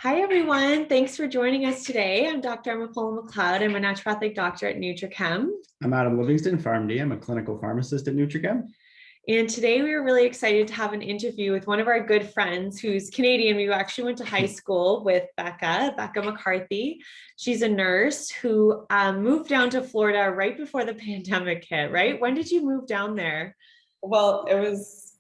Hi, everyone. Thanks for joining us today. I'm Dr. Emma McLeod. I'm a naturopathic doctor at NutriChem. I'm Adam Livingston, PharmD. I'm a clinical pharmacist at NutriChem. And today we were really excited to have an interview with one of our good friends who's Canadian. We actually went to high school with Becca McCarthy. She's a nurse who moved down to Florida right before the pandemic hit, right? When did you move down there? Well, it was,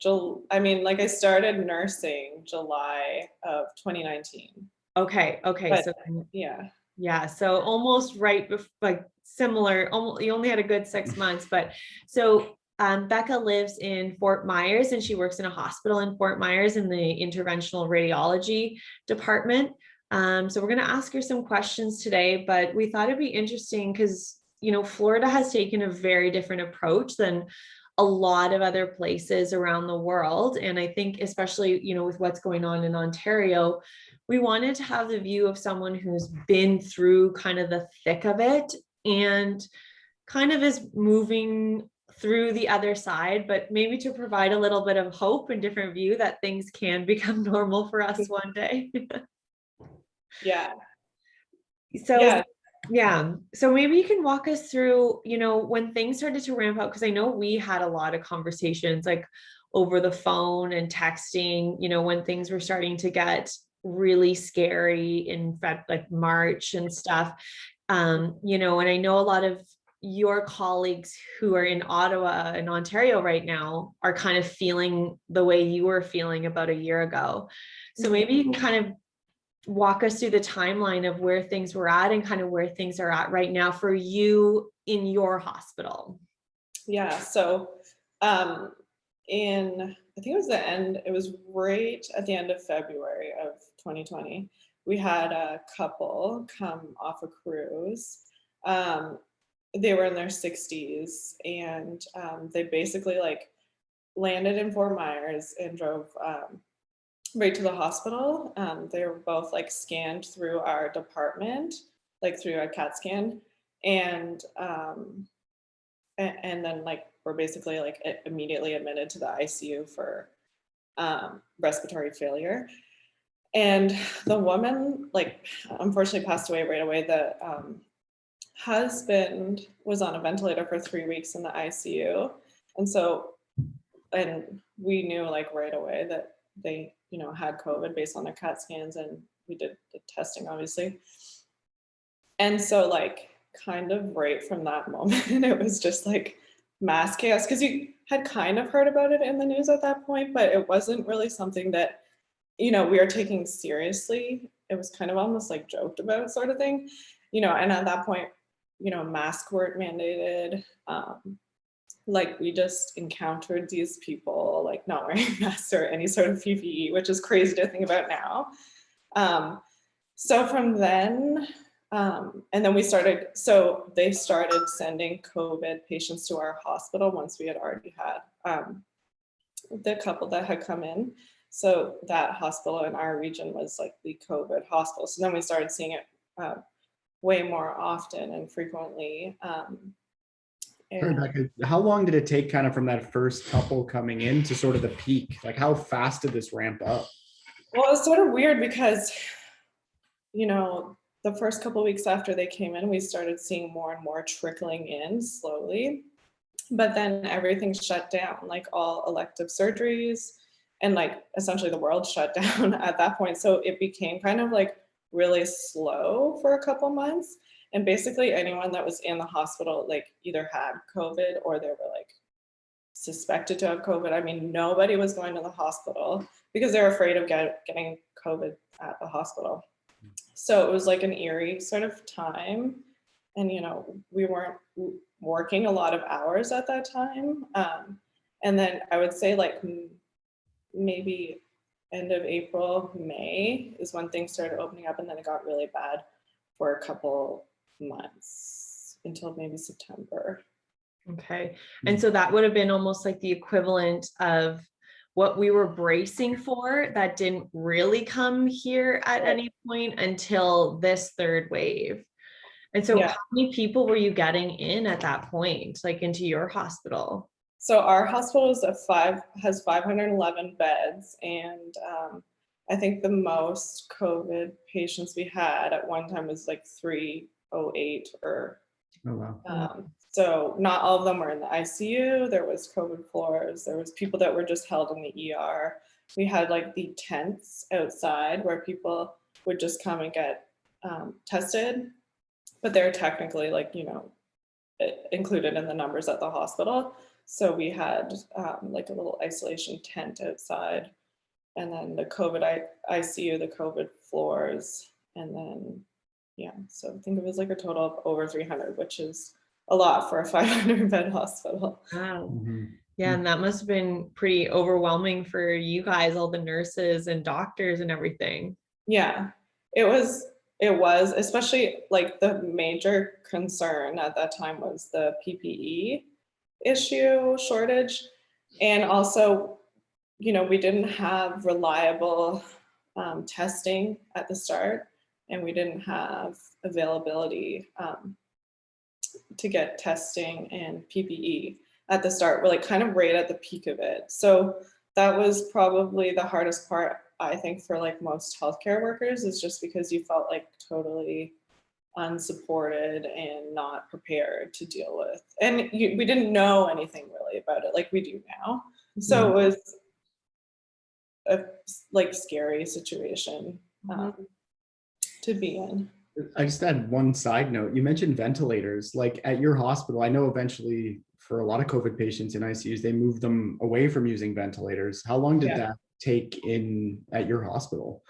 I started nursing July of 2019. Okay. But, So yeah. Yeah. So almost right before, like similar, you only had a good 6 months, but so Becca lives in Fort Myers and she works in a hospital in Fort Myers in the interventional radiology department. So we're going to ask her some questions today, but we thought it'd be interesting because, Florida has taken a very different approach than a lot of other places around the world. And I think especially, with what's going on in Ontario, we wanted to have the view of someone who's been through kind of the thick of it and kind of is moving through the other side, but maybe to provide a little bit of hope and different view that things can become normal for us one day. Yeah. So maybe you can walk us through, when things started to ramp up, because I know we had a lot of conversations like over the phone and texting, when things were starting to get really scary in fact, like March and stuff. And I know a lot of your colleagues who are in Ottawa and Ontario right now are kind of feeling the way you were feeling about a year ago. So maybe you can kind of walk us through the timeline of where things were at and kind of where things are at right now for you in your hospital. Yeah. So I think it was right at the end of February of 2020. We had a couple come off a cruise. They were in their 60s and they basically landed in Fort Myers and drove right to the hospital. They were both scanned through our department, through a CAT scan, and then we're basically immediately admitted to the ICU for respiratory failure. And the woman unfortunately passed away right away. The husband was on a ventilator for 3 weeks in the ICU, and we knew right away that they had COVID based on their CAT scans, and we did the testing obviously. And so kind of right from that moment, it was just mass chaos, because you had kind of heard about it in the news at that point, but it wasn't really something that, we are taking seriously. It was kind of almost joked about sort of thing, and at that point, masks weren't mandated. We just encountered these people not wearing masks or any sort of PPE, which is crazy to think about now. So from then, and then they started sending COVID patients to our hospital once we had already had the couple that had come in. So that hospital in our region was the COVID hospital. So then we started seeing it way more often and frequently. Rebecca, how long did it take kind of from that first couple coming in to sort of the peak? How fast did this ramp up? Well, it's sort of weird because, the first couple of weeks after they came in, we started seeing more and more trickling in slowly. But then everything shut down, all elective surgeries, and essentially the world shut down at that point. So it became kind of really slow for a couple months. And basically anyone that was in the hospital either had COVID or they were suspected to have COVID. I mean, nobody was going to the hospital because they're afraid of getting COVID at the hospital. So it was an eerie sort of time. And, we weren't working a lot of hours at that time. And then I would say maybe end of April, May is when things started opening up, and then it got really bad for a couple months until maybe September. Okay. And so that would have been almost the equivalent of what we were bracing for that didn't really come here at any point until this third wave. And so how many people were you getting in at that point, into your hospital? So our hospital has 511 beds, and I think the most COVID patients we had at one time was like 308 or Oh, wow. so not all of them were in the ICU. There was COVID floors. There was people that were just held in the ER. We had like the tents outside where people would just come and get tested, but they're technically like, included in the numbers at the hospital. So we had like a little isolation tent outside, and then the COVID ICU, the COVID floors, and then, so I think it was like a total of over 300, which is a lot for a 500 bed hospital. Wow. Mhm. Yeah, and that must have been pretty overwhelming for you guys, all the nurses and doctors and everything. Yeah, it was, especially like the major concern at that time was the PPE shortage. And also, we didn't have reliable testing at the start, and we didn't have availability to get testing and PPE at the start. We're like kind of right at the peak of it. So that was probably the hardest part, I think, for like most healthcare workers, is just because you felt like totally unsupported and not prepared to deal with. And we didn't know anything really about it like we do now. So it was a like scary situation to be in. I just had one side note. You mentioned ventilators. Like at your hospital, I know eventually for a lot of COVID patients in ICUs, they moved them away from using ventilators. How long did that take in at your hospital?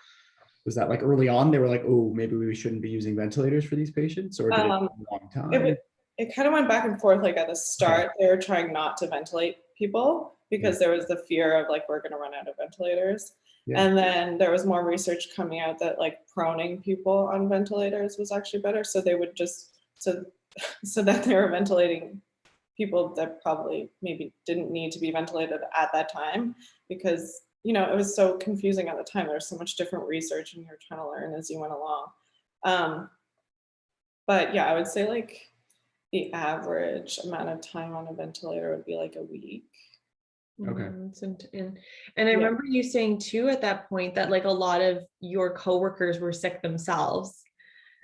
Was that like early on, they were like, oh, maybe we shouldn't be using ventilators for these patients, or did it take a long time? It kind of went back and forth. Like at the start, they were trying not to ventilate people because there was the fear of like, we're going to run out of ventilators. And then there was more research coming out that like proning people on ventilators was actually better. So they would just, so that they were ventilating people that probably maybe didn't need to be ventilated at that time, because it was so confusing at the time. There was so much different research and you're trying to learn as you went along. But yeah, I would say like the average amount of time on a ventilator would be like a week. Okay. And I remember you saying too at that point that like a lot of your coworkers were sick themselves.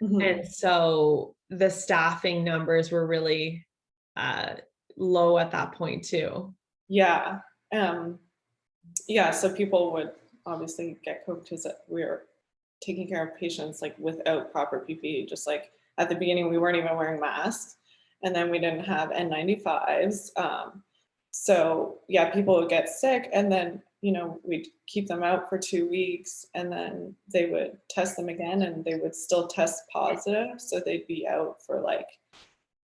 And so the staffing numbers were really low at that point too. Yeah. So people would obviously get COVID because we were taking care of patients like without proper PPE. Just like at the beginning, we weren't even wearing masks, and then we didn't have N95s. So yeah, people would get sick, and then we'd keep them out for 2 weeks, and then they would test them again, and they would still test positive. So they'd be out for like.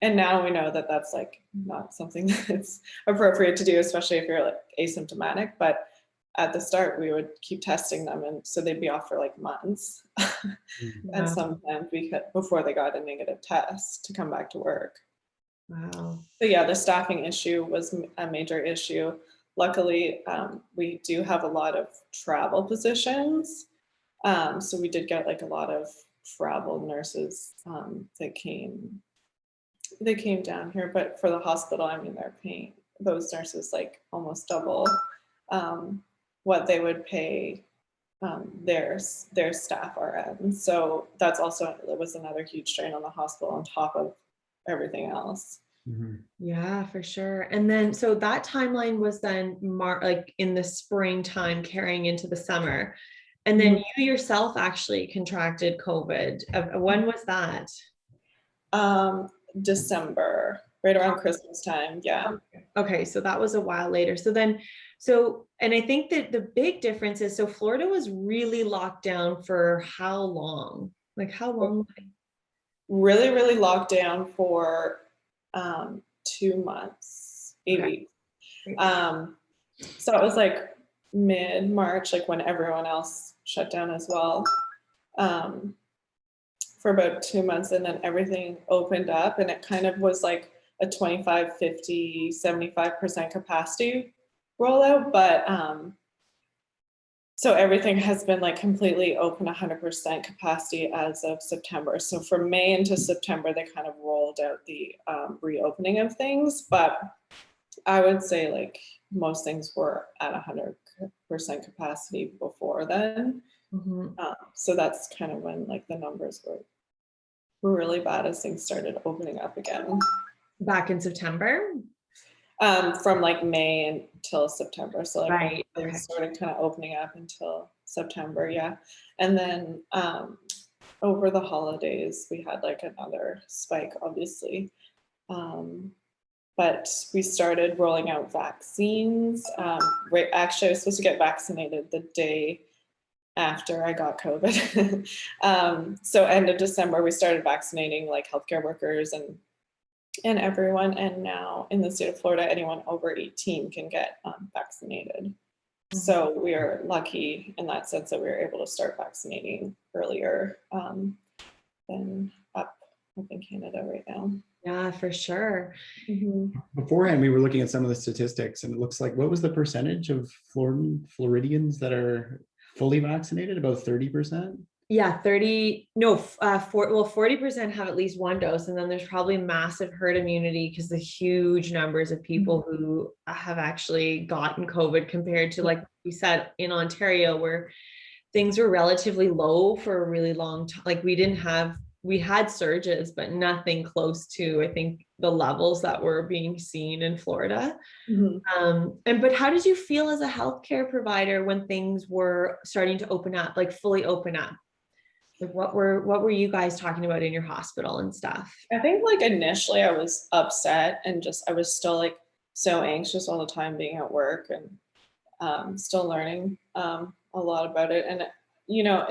And now we know that that's like not something that's appropriate to do, especially if you're like asymptomatic. But at the start, we would keep testing them, and so they'd be off for like months, and sometimes before they got a negative test to come back to work. Wow. So yeah, the staffing issue was a major issue. Luckily, we do have a lot of travel positions, so we did get like a lot of travel nurses that came down here. But for the hospital, I mean, they're paying those nurses like almost double what they would pay their staff RN. So that's also, it was another huge strain on the hospital on top of everything else. Yeah, for sure. And then so that timeline was then like in the springtime carrying into the summer. And then you yourself actually contracted COVID. When was that? December, right around Christmas time. Yeah. Okay, so that was a while later. And I think that the big difference is, so Florida was really locked down for how long? Like how long? Really, really locked down for 2 months, 8 weeks. So it was like mid-March, like when everyone else shut down as well, for about 2 months, and then everything opened up, and it kind of was like a 25, 50, 75% capacity rollout. But so everything has been like completely open, 100% capacity as of September. So from May into September, they kind of rolled out the reopening of things. But I would say like most things were at 100% capacity before then. Mhm. So that's kind of when like the numbers were really bad as things started opening up again. Back in September? From like May until September. So like Right, okay. things started kind of opening up until September, yeah. And then over the holidays, we had like another spike, obviously. But we started rolling out vaccines. Right, actually, I was supposed to get vaccinated the day after I got COVID. So end of December, we started vaccinating like healthcare workers and everyone. And now in the state of Florida, anyone over 18 can get vaccinated. So we are lucky in that sense that we were able to start vaccinating earlier than up in Canada right now. Yeah, for sure. Beforehand, we were looking at some of the statistics, and it looks like, what was the percentage of Floridians that are fully vaccinated? About 30%? Yeah, 30, no, 40% have at least one dose, and then there's probably massive herd immunity because the huge numbers of people who have actually gotten COVID compared to, like we said, in Ontario, where things were relatively low for a really long time. Like we had surges, but nothing close to, I think, the levels that were being seen in Florida. But how did you feel as a healthcare provider when things were starting to open up, like fully open up? Like what were you guys talking about in your hospital and stuff? I think like initially I was upset and just I was still like so anxious all the time being at work and still learning a lot about it. And you know,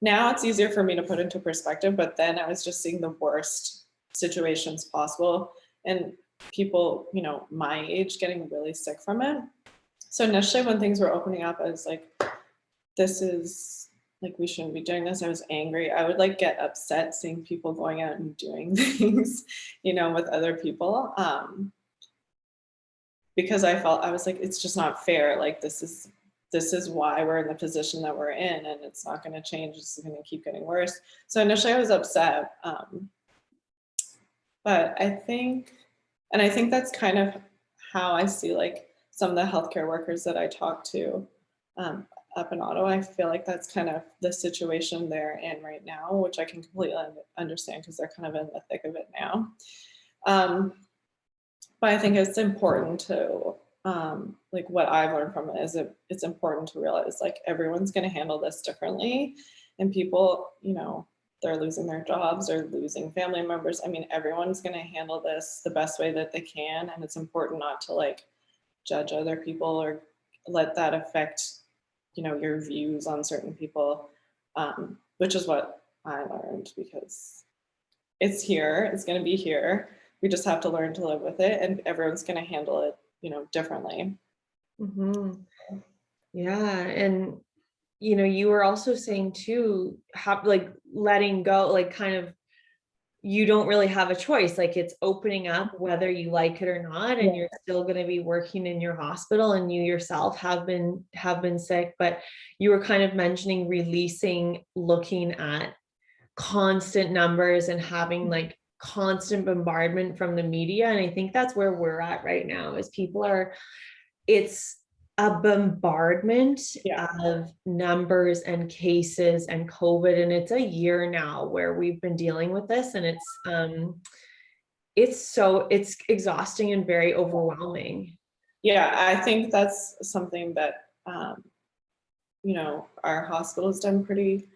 now it's easier for me to put into perspective, but then I was just seeing the worst situations possible and people, you know, my age getting really sick from it. So initially when things were opening up, I was like, this is like, we shouldn't be doing this. I was angry. I would like get upset seeing people going out and doing things, you know, with other people. Because I was like, it's just not fair. Like this is why we're in the position that we're in, and it's not going to change. It's going to keep getting worse. So initially I was upset. But I think that's kind of how I see like some of the healthcare workers that I talk to up in Ottawa. I feel like that's kind of the situation they're in right now, which I can completely understand because they're kind of in the thick of it now. But I think it's important to, like what I've learned from it is it's important to realize like everyone's going to handle this differently, and people, you know, they're losing their jobs or losing family members. I mean, everyone's going to handle this the best way that they can, and it's important not to like judge other people or let that affect, you know, your views on certain people, which is what I learned because it's here, it's going to be here. We just have to learn to live with it, and everyone's going to handle it, you know, differently. Yeah, and you know, you were also saying too, how like letting go, like kind of you don't really have a choice. Like it's opening up whether you like it or not, and you're still going to be working in your hospital, and you yourself have been sick. But you were kind of mentioning releasing, looking at constant numbers and having like constant bombardment from the media. And I think that's where we're at right now is it's a bombardment of numbers and cases and COVID. And it's a year now where we've been dealing with this, and it's exhausting and very overwhelming. Yeah, I think that's something that, you know, our hospital's done pretty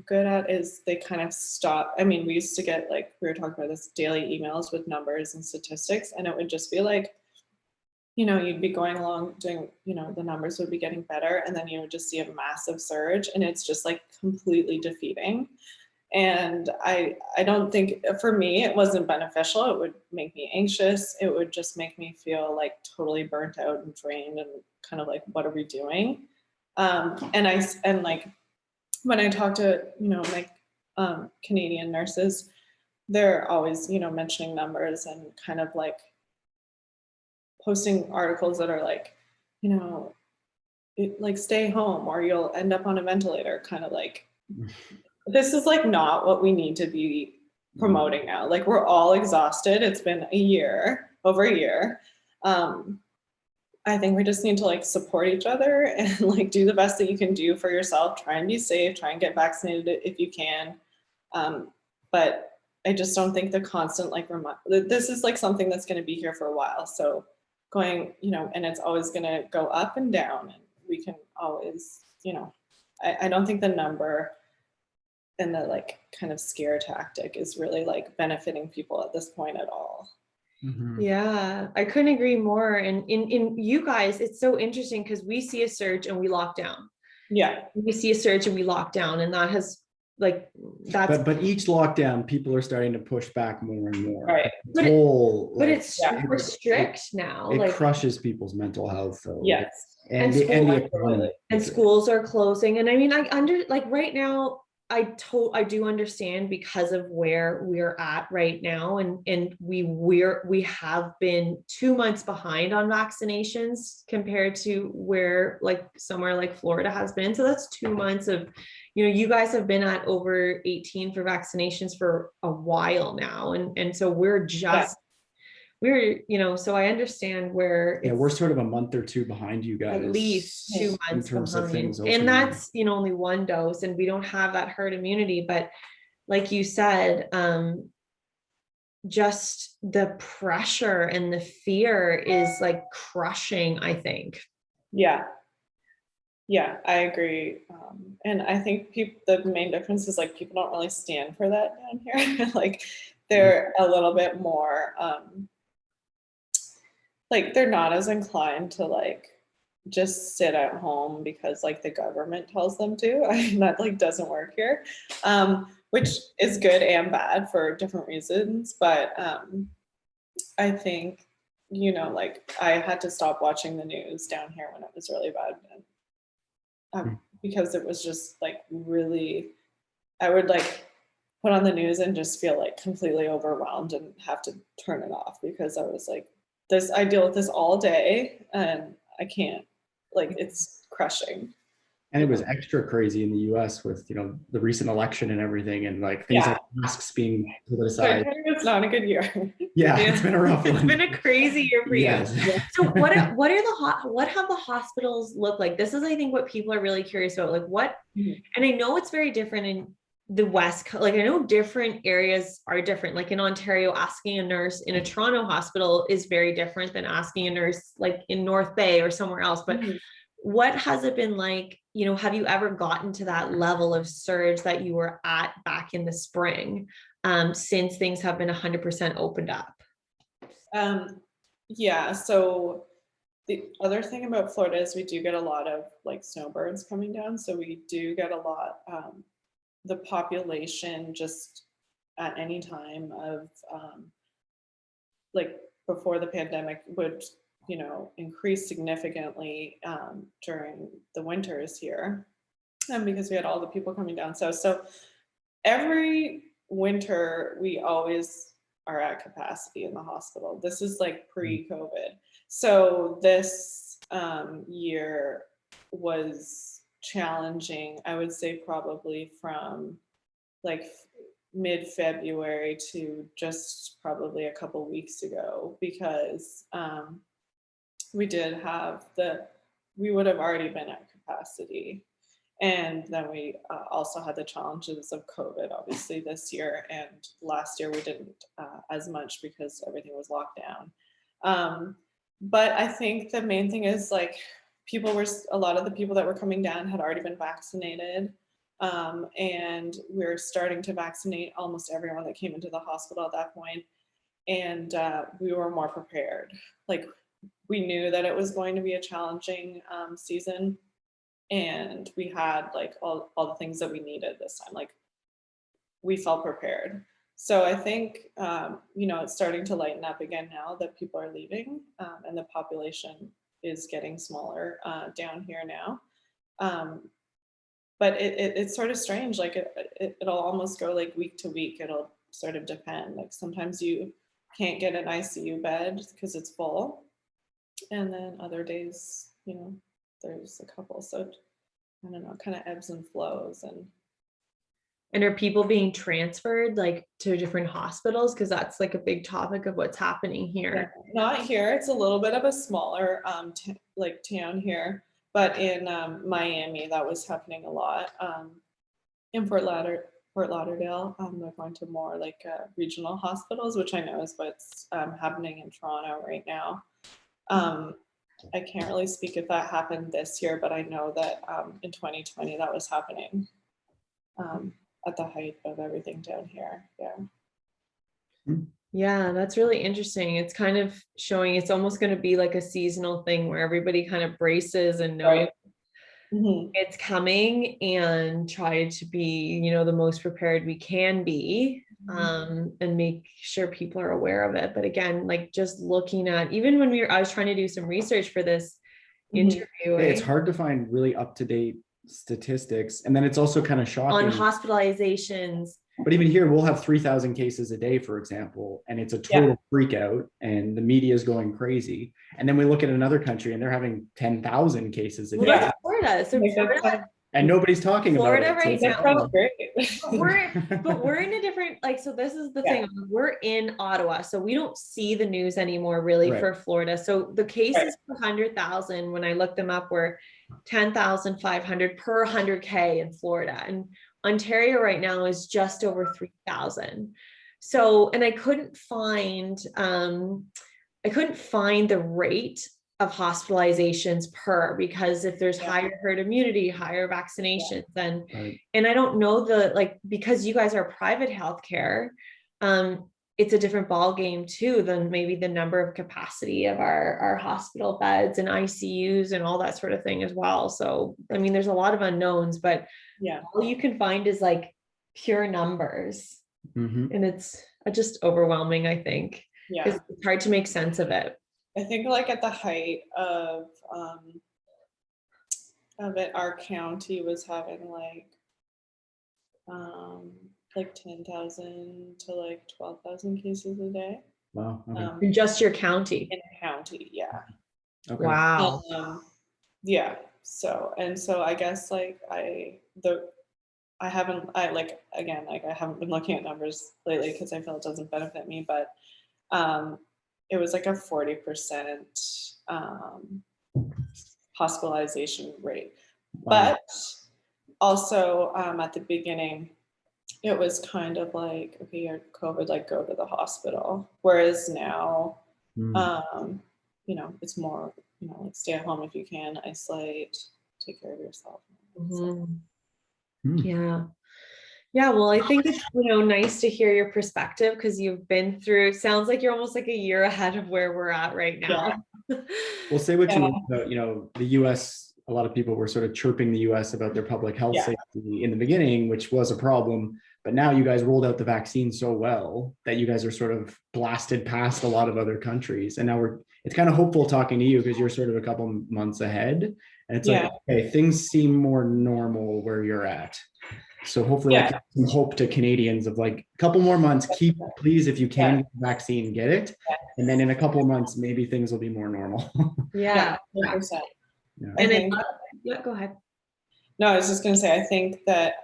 good at is they kind of stop. I mean, we used to get like, we were talking about this, daily emails with numbers and statistics, and it would just be like, you know, you'd be going along doing, you know, the numbers would be getting better, and then you would just see a massive surge, and it's just like completely defeating. And I don't think, for me, it wasn't beneficial. It would make me anxious. It would just make me feel like totally burnt out and drained and kind of like, what are we doing? And like, when I talk to, you know, like Canadian nurses, they're always, you know, mentioning numbers and kind of like posting articles that are like, you know, like stay home or you'll end up on a ventilator, kind of like, this is like not what we need to be promoting now. Like we're all exhausted. It's been over a year. I think we just need to like support each other and like do the best that you can do for yourself. Try and be safe, try and get vaccinated if you can. But I just don't think the constant like this is like something that's going to be here for a while. So going, you know, and it's always going to go up and down, and we can always, you know, I don't think the number and the like kind of scare tactic is really like benefiting people at this point at all. Yeah, I couldn't agree more. And in you guys, it's so interesting because we see a surge and we lock down. Yeah. We see a surge and we lock down, and that has like that's but each lockdown, people are starting to push back more and more. Right. But it's super strict now. It Like crushes people's mental health. So yes. and the economy. And schools are closing. And I mean, I like right now, I do understand because of where we're at right now. And we have been 2 months behind on vaccinations compared to where like somewhere like Florida has been. So that's 2 months of, you know, you guys have been at over 18 for vaccinations for a while now. And so we're just, we're, you know, so I understand where we're sort of a month or two behind you guys. at least 2 months in terms of behind. things opening. And that's, you know, only one dose, and we don't have that herd immunity. But like you said, just the pressure and the fear is like crushing, I think. Yeah, I agree. And I think the main difference is like people don't really stand for that down here. Like they're a little bit more like they're not as inclined to like just sit at home because like the government tells them to. I mean, that like doesn't work here, which is good and bad for different reasons. But I think, you know, like I had to stop watching the news down here when it was really bad. Because it was just like really, I would like put on the news and just feel like completely overwhelmed and have to turn it off because I was like, I deal with this all day and I can't, like, it's crushing. And it was extra crazy in the US with, you know, the recent election and everything, and like things like masks being put aside. It's not a good year. Yeah, it's been a rough one. It's been a crazy year for you. So what have the hospitals look like? This is, I think, what people are really curious about. Like what, and I know it's very different in the West. Like I know different areas are different. Like in Ontario, asking a nurse in a Toronto hospital is very different than asking a nurse like in North Bay or somewhere else. But what has it been like? You know, have you ever gotten to that level of surge that you were at back in the spring, since things have been 100% opened up? Yeah, so the other thing about Florida is we do get a lot of like snowbirds coming down. So we do get a lot, the population just at any time of like before the pandemic would, you know, increase significantly during the winters here, because we had all the people coming down. So every winter we always are at capacity in the hospital. This is like pre-COVID. So this year was challenging, I would say probably from like mid-February to just probably a couple weeks ago, because we would have already been at capacity. And then we also had the challenges of COVID, obviously, this year. And last year we didn't as much because everything was locked down. But I think the main thing is like a lot of the people that were coming down had already been vaccinated. And we're starting to vaccinate almost everyone that came into the hospital at that point. And we were more prepared. Like we knew that it was going to be a challenging season. And we had like all the things that we needed this time. Like we felt prepared. So I think, you know, it's starting to lighten up again now that people are leaving, and the population is getting smaller down here now. But it's sort of strange. Like it'll almost go like week to week. It'll sort of depend. Like sometimes you can't get an ICU bed because it's full. And then other days, you know, there's a couple. So I don't know, kind of ebbs and flows. And are people being transferred like to different hospitals? Because that's like a big topic of what's happening here. Not here. It's a little bit of a smaller like town here, but in Miami, that was happening a lot. In Fort Lauderdale, they're going to more like regional hospitals, which I know is what's happening in Toronto right now. I can't really speak if that happened this year, but I know that in 2020 that was happening at the height of everything down here. Yeah. Yeah, that's really interesting. It's kind of showing it's almost going to be like a seasonal thing where everybody kind of braces and knows Right. it's coming and try to be, you know, the most prepared we can be, and make sure people are aware of it. But again, like just looking at, even when I was trying to do some research for this interview, it's hard to find really up-to-date statistics. And then it's also kind of shocking on hospitalizations. But even here, we'll have 3,000 cases a day, for example, and it's a total freak out and the media is going crazy. And then we look at another country and they're having 10,000 cases a day. Well, that's Florida. So Florida, and nobody's talking Florida about it. right So now. That's great. But we're in a different, like, so this is the thing. We're in Ottawa, so we don't see the news anymore really for Florida. So the cases per 100,000, when I looked them up, were 10,500 per 100K in Florida. And Ontario right now is just over 3,000. So, and I couldn't find the rate of hospitalizations per, because if there's higher herd immunity, higher vaccinations, then, and I don't know because you guys are private healthcare, it's a different ball game too than maybe the number of capacity of our hospital beds and ICUs and all that sort of thing as well. So, I mean, there's a lot of unknowns, but all you can find is like pure numbers, and it's just overwhelming, I think. It's hard to make sense of it. I think like at the height of it, our county was having like 10,000 to like 12,000 cases a day. Wow. In just your county? In a county, yeah. Okay. Wow. Yeah. So I guess like I haven't been looking at numbers lately because I feel it doesn't benefit me, but it was like a 40% hospitalization rate. Wow. But also at the beginning, it was kind of like, okay, you're COVID, like go to the hospital. Whereas now, you know, it's more, you know, like stay at home if you can, isolate, take care of yourself. Yeah. Yeah, well, I think it's, you know, nice to hear your perspective because you've been through, sounds like you're almost like a year ahead of where we're at right now. Well, say what you want about, you know, the US, a lot of people were sort of chirping the US about their public health safety in the beginning, which was a problem. But now you guys rolled out the vaccine so well that you guys are sort of blasted past a lot of other countries. And now it's kind of hopeful talking to you because you're sort of a couple months ahead. And it's like, okay, things seem more normal where you're at. So hopefully that gives some hope to Canadians of like a couple more months, please, if you can get the vaccine, get it. And then in a couple of months, maybe things will be more normal. 100%. And go ahead. No, I was just going to say, I think that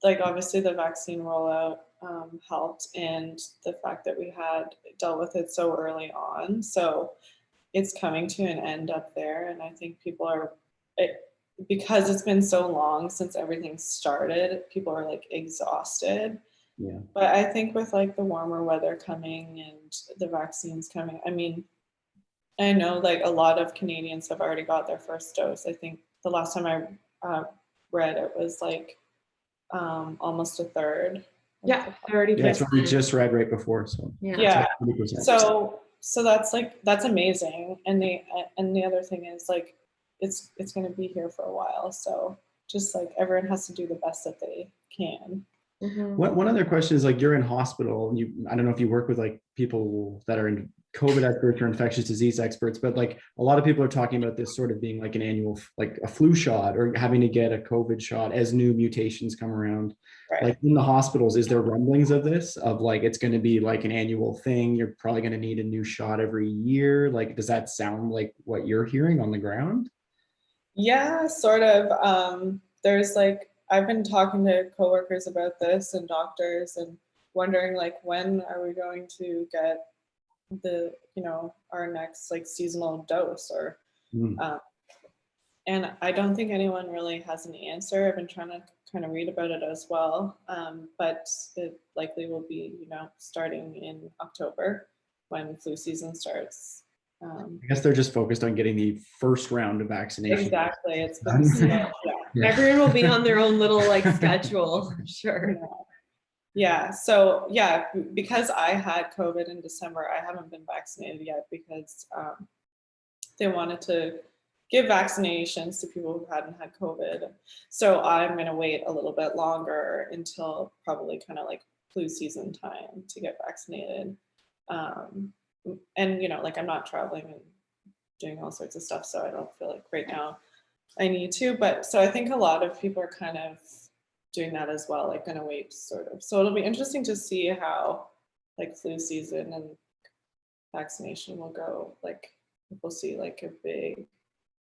like obviously the vaccine rollout helped, and the fact that we had dealt with it so early on. So it's coming to an end up there. And I think people are, because it's been so long since everything started, people are like exhausted. Yeah. But I think with like the warmer weather coming and the vaccines coming, I mean, I know like a lot of Canadians have already got their first dose. I think the last time I read it was like almost a third. Yeah, 30%. That's what we just read right before. So yeah. So that's amazing. And the other thing is like it's going to be here for a while. So just like everyone has to do the best that they can. One other question is like you're in hospital. I don't know if you work with like people that are in COVID experts or infectious disease experts, but like a lot of people are talking about this sort of being like an annual, like a flu shot or having to get a COVID shot as new mutations come around. Right. Like in the hospitals, is there rumblings of this, of like, it's going to be like an annual thing? You're probably going to need a new shot every year. Like, does that sound like what you're hearing on the ground? Yeah, sort of. There's like I've been talking to coworkers about this and doctors and wondering like when are we going to get the, our next like seasonal dose or and I don't think anyone really has an answer. I've been trying to kind of read about it as well. But it likely will be, starting in October when flu season starts. I guess they're just focused on getting the first round of vaccination. Exactly. It's been slow. Yeah. Everyone will be on their own little like schedule, I'm sure. Yeah. So yeah, because I had COVID in December, I haven't been vaccinated yet because they wanted to give vaccinations to people who hadn't had COVID. So I'm going to wait a little bit longer until probably kind of like flu season time to get vaccinated. And, like I'm not traveling and doing all sorts of stuff. So I don't feel like right now I need to. But so I think a lot of people are kind of doing that as well, like going to wait sort of. So it'll be interesting to see how like flu season and vaccination will go. Like if we'll see like a big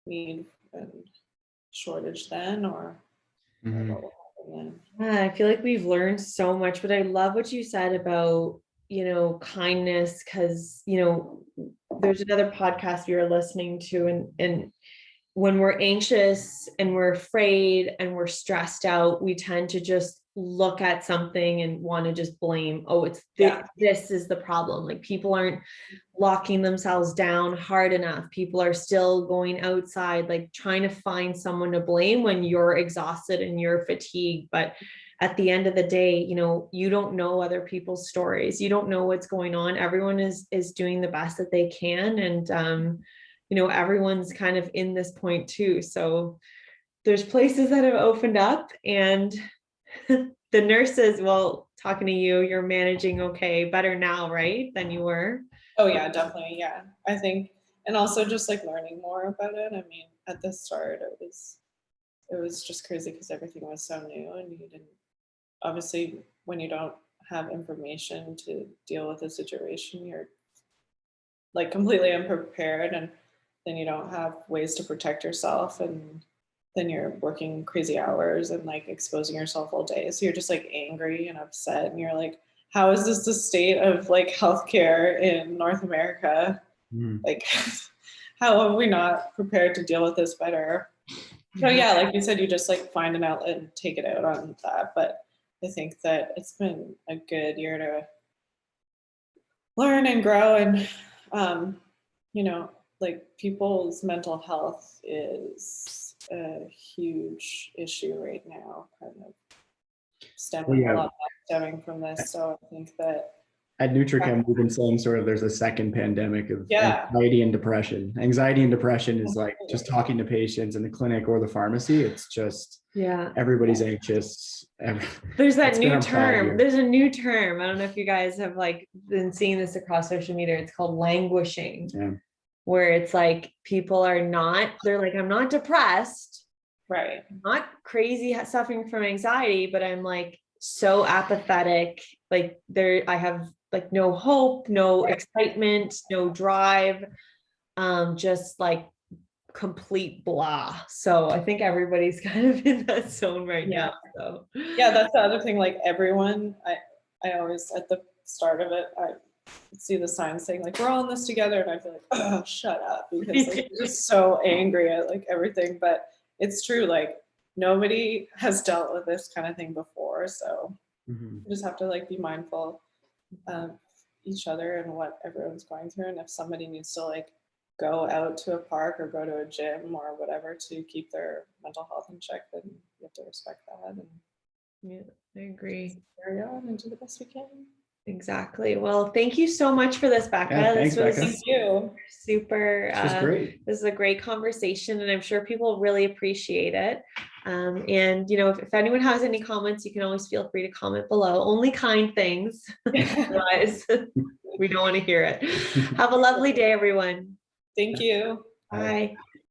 need and shortage then or what will happen then. I feel like we've learned so much, but I love what you said about, kindness, because, there's another podcast we were listening to, and when we're anxious and we're afraid and we're stressed out, we tend to just look at something and want to just blame, oh, it's this is the problem. Like people aren't locking themselves down hard enough. People are still going outside, like trying to find someone to blame when you're exhausted and you're fatigued. But at the end of the day, you don't know other people's stories. You don't know what's going on. Everyone is doing the best that they can. And, everyone's kind of in this point too. So there's places that have opened up, and the nurses, well, talking to you, you're managing okay, better now, right, than you were? Oh yeah, definitely. Yeah. I think, and also just like learning more about it. I mean, at the start, it was just crazy because everything was so new and you didn't, obviously when you don't have information to deal with a situation, you're like completely unprepared and then you don't have ways to protect yourself and then you're working crazy hours and like exposing yourself all day. So you're just like angry and upset and you're like, how is this the state of like healthcare in North America? Like, how are we not prepared to deal with this better? So yeah, like you said, you just like find an outlet and take it out on that. But I think that it's been a good year to learn and grow and, like people's mental health is a huge issue right now, kind of stemming from this. So I think that at Nutrichem, we've been saying sort of there's a second pandemic of anxiety and depression. Anxiety and depression is like just talking to patients in the clinic or the pharmacy. It's just everybody's anxious. There's that new term. There's a new term. I don't know if you guys have like been seeing this across social media. It's called languishing. Yeah. Where it's like people are not, they're like, I'm not depressed. Right. I'm not crazy suffering from anxiety, but I'm like so apathetic. Like I have like no hope, no excitement, no drive, just like complete blah. So I think everybody's kind of in that zone right now. So yeah, that's the other thing. Like everyone, I always at the start of it, I see the sign saying like we're all in this together, and I feel like, oh, shut up, because like, I'm just so angry at like everything. But it's true, like nobody has dealt with this kind of thing before, so you just have to like be mindful of each other and what everyone's going through, and if somebody needs to like go out to a park or go to a gym or whatever to keep their mental health in check, then you have to respect that. And yeah, I agree. Carry on and do the best we can. Exactly. Well, thank you so much for this, Becca. Yeah, thanks, this was Becca. Thank you. Super. This was great. This is a great conversation, and I'm sure people really appreciate it. And if anyone has any comments, you can always feel free to comment below. Only kind things. Otherwise, we don't want to hear it. Have a lovely day, everyone. Thank you. Bye.